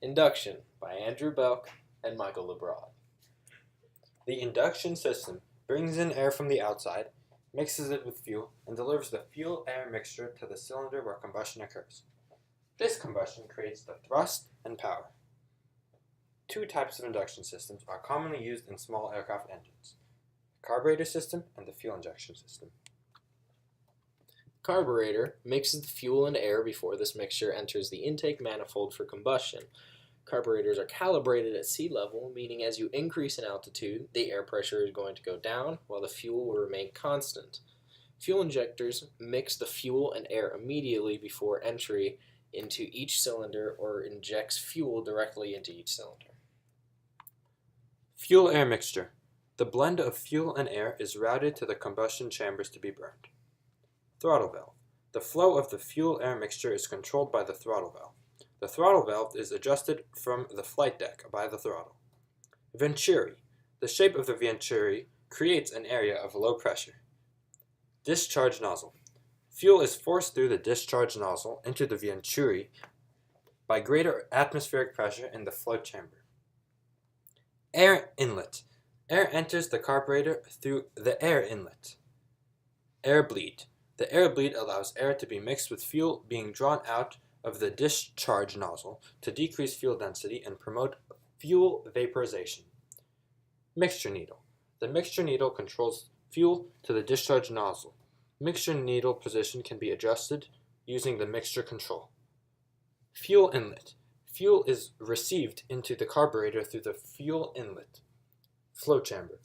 Induction by Andrew Belk and Michael Lebrad. The induction system brings in air from the outside, mixes it with fuel, and delivers the fuel-air mixture to the cylinder where combustion occurs. This combustion creates the thrust and power. Two types of induction systems are commonly used in small aircraft engines: the carburetor system and the fuel injection system. Carburetor mixes the fuel and air before this mixture enters the intake manifold for combustion. Carburetors are calibrated at sea level, meaning as you increase in altitude, the air pressure is going to go down while the fuel will remain constant. Fuel injectors mix the fuel and air immediately before entry into each cylinder or injects fuel directly into each cylinder. Fuel-air mixture. The blend of fuel and air is routed to the combustion chambers to be burned. Throttle valve. The flow of the fuel-air mixture is controlled by the throttle valve. The throttle valve is adjusted from the flight deck by the throttle. Venturi. The shape of the venturi creates an area of low pressure. Discharge nozzle. Fuel is forced through the discharge nozzle into the venturi by greater atmospheric pressure in the float chamber. Air inlet. Air enters the carburetor through the air inlet. Air bleed. The air bleed allows air to be mixed with fuel being drawn out of the discharge nozzle to decrease fuel density and promote fuel vaporization. Mixture needle. The mixture needle controls fuel to the discharge nozzle. Mixture needle position can be adjusted using the mixture control. Fuel inlet. Fuel is received into the carburetor through the fuel inlet. Float chamber.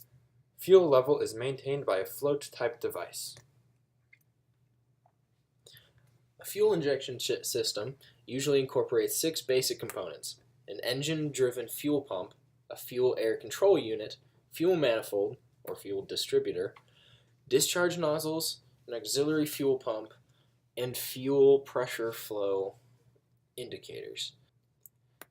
Fuel level is maintained by a float-type device. A fuel injection system usually incorporates 6 basic components: an engine-driven fuel pump, a fuel air control unit, fuel manifold or fuel distributor, discharge nozzles, an auxiliary fuel pump, and fuel pressure flow indicators.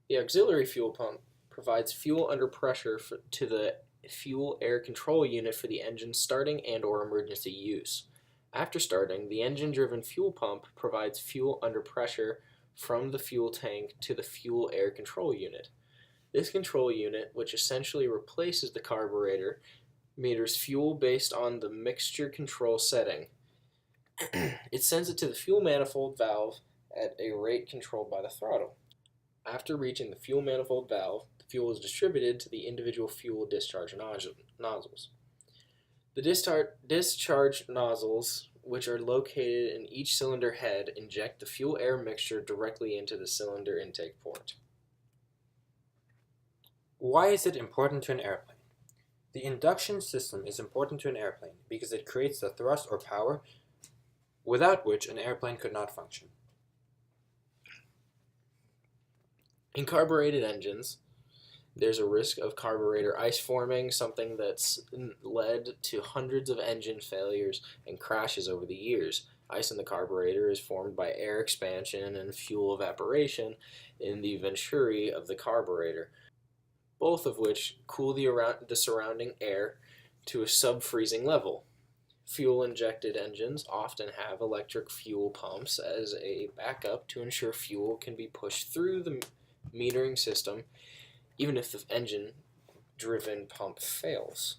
The auxiliary fuel pump provides fuel under pressure to the fuel air control unit for the engine starting and/or emergency use. After starting, the engine-driven fuel pump provides fuel under pressure from the fuel tank to the fuel air control unit. This control unit, which essentially replaces the carburetor, meters fuel based on the mixture control setting. It sends it to the fuel manifold valve at a rate controlled by the throttle. After reaching the fuel manifold valve, the fuel is distributed to the individual fuel discharge nozzles. The discharge nozzles, which are located in each cylinder head, inject the fuel-air mixture directly into the cylinder intake port. Why is it important to an airplane? The induction system is important to an airplane because it creates the thrust or power without which an airplane could not function. In carbureted engines, there's a risk of carburetor ice forming, something that's led to hundreds of engine failures and crashes over the years. Ice in the carburetor is formed by air expansion and fuel evaporation in the venturi of the carburetor, both of which cool the surrounding air to a sub-freezing level. Fuel-injected engines often have electric fuel pumps as a backup to ensure fuel can be pushed through the metering system even if the engine-driven pump fails.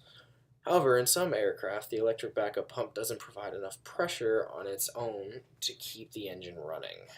However, in some aircraft, the electric backup pump doesn't provide enough pressure on its own to keep the engine running.